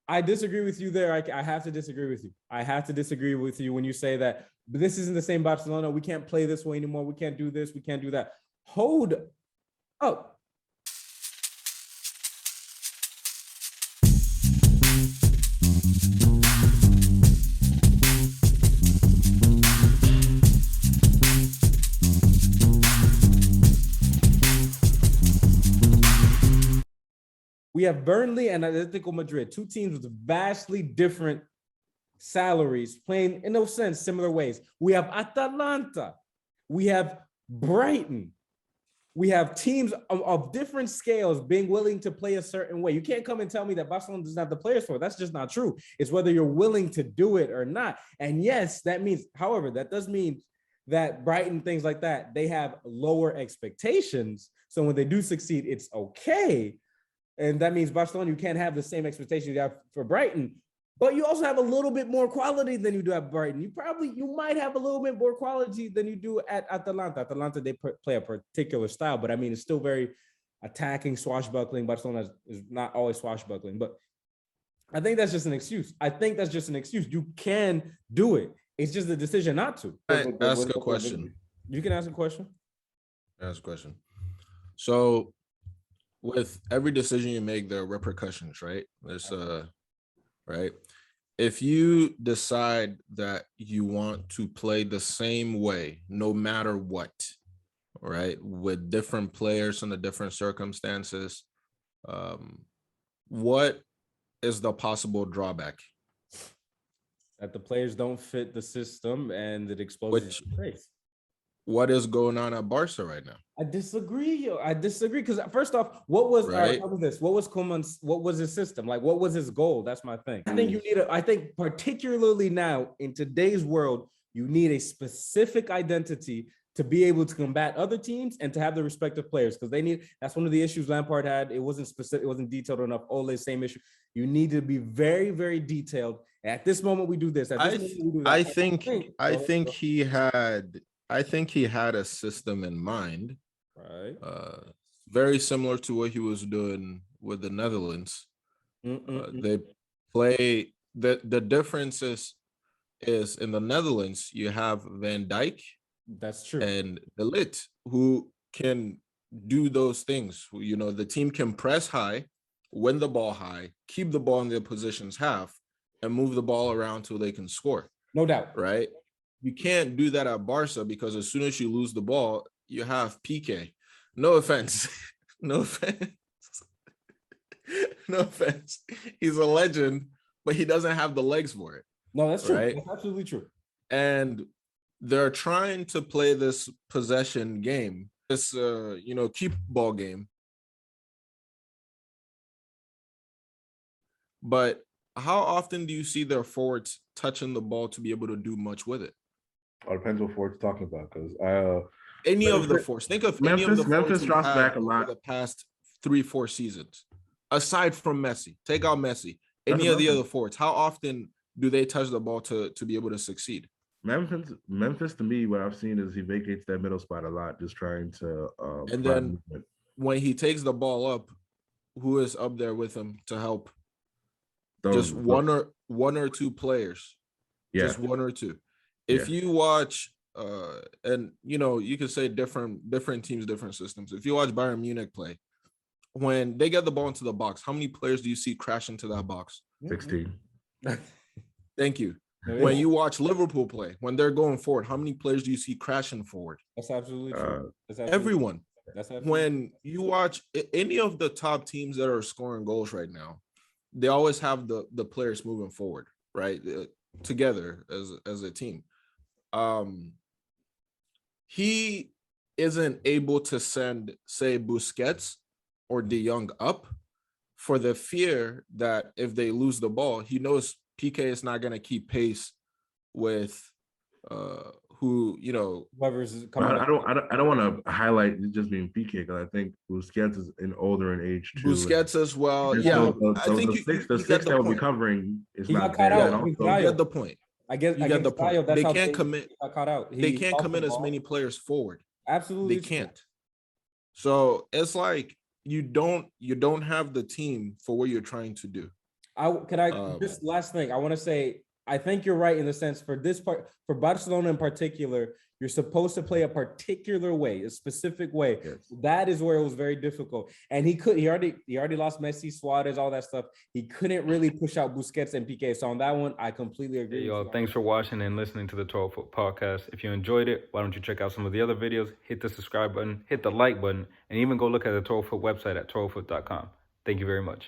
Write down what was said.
I disagree with you there. I have to disagree with you. I have to disagree with you when you say that this isn't the same Barcelona. We can't play this way anymore. We can't do this. We can't do that. Hold up. We have Burnley and Atletico Madrid, two teams with vastly different salaries, playing in no sense similar ways. We have Atalanta. We have Brighton. We have teams of different scales being willing to play a certain way. You can't come and tell me that Barcelona doesn't have the players for it. That's just not true. It's whether you're willing to do it or not. And yes, that means, however, that does mean that Brighton, things like that, they have lower expectations. So when they do succeed, it's okay. And that means Barcelona, you can't have the same expectations you have for Brighton, but you also have a little bit more quality than you do at Brighton. You might have a little bit more quality than you do at Atalanta. Atalanta, they play a particular style, but I mean, it's still very attacking, swashbuckling. Barcelona is not always swashbuckling, but I think that's just an excuse. You can do it. It's just the decision not to. Ask a question. You can ask a question. Ask a question. So, with every decision you make, there are repercussions, right? Right. If you decide that you want to play the same way, no matter what, right, with different players under different circumstances, what is the possible drawback? That the players don't fit the system and it exposes the place. What is going on at Barca right now? I disagree because first off, what was this? What was Koeman's? What was his system? Like, what was his goal? That's my thing. I think particularly now in today's world, you need a specific identity to be able to combat other teams and to have the respective players because that's one of the issues Lampard had. It wasn't specific, it wasn't detailed enough. Ole, same issue. You need to be very, very detailed. At this moment, we do this. I think he had a system in mind, right? Very similar to what he was doing with the Netherlands. They play the difference is in the Netherlands you have Van Dijk, that's true, and De Ligt, who can do those things. You know, the team can press high, win the ball high, keep the ball in their positions half, and move the ball around till they can score. No doubt, right? You can't do that at Barca because as soon as you lose the ball, you have PK. No offense. No offense. No offense. He's a legend, but he doesn't have the legs for it. No, that's true. Right? That's absolutely true. And they're trying to play this possession game, this keep ball game. But how often do you see their forwards touching the ball to be able to do much with it? It depends what forwards talking about, because any of the forwards. Think of Memphis drops back a lot the past 3-4 seasons. Aside from Messi, take out Messi. Any of the other forwards, how often do they touch the ball to be able to succeed? Memphis, to me, what I've seen is he vacates that middle spot a lot, just trying to. And then when he takes the ball up, who is up there with him to help? Just one or two players. Yeah. Just one or two. If you watch, and you can say different teams, different systems. If you watch Bayern Munich play, when they get the ball into the box, how many players do you see crash into that box? 16. Thank you. When you watch Liverpool play, when they're going forward, how many players do you see crashing forward? That's absolutely true. Everyone. When you watch any of the top teams that are scoring goals right now, they always have the players moving forward, right? Together as a team. He isn't able to send, say, Busquets or De Jong up for the fear that if they lose the ball, he knows PK is not going to keep pace with whoever's coming. I don't want to highlight just being PK because I think Busquets is older in age too. Busquets as well. I think the six that will be covering is not there. You get the point. I guess you get the point. They can't commit. Caught out. They can't commit as many players forward. Absolutely, they can't. So it's like you don't have the team for what you're trying to do. This last thing I want to say, I think you're right in the sense for this part, for Barcelona in particular, you're supposed to play a particular way, a specific way. Yes. That is where it was very difficult. And he already lost Messi, Suarez, all that stuff. He couldn't really push out Busquets and Piqué. So on that one, I completely agree. Hey, y'all, thanks for watching and listening to the ToroFoot Podcast. If you enjoyed it, why don't you check out some of the other videos, hit the subscribe button, hit the like button, and even go look at the ToroFoot website at torofoot.com. Thank you very much.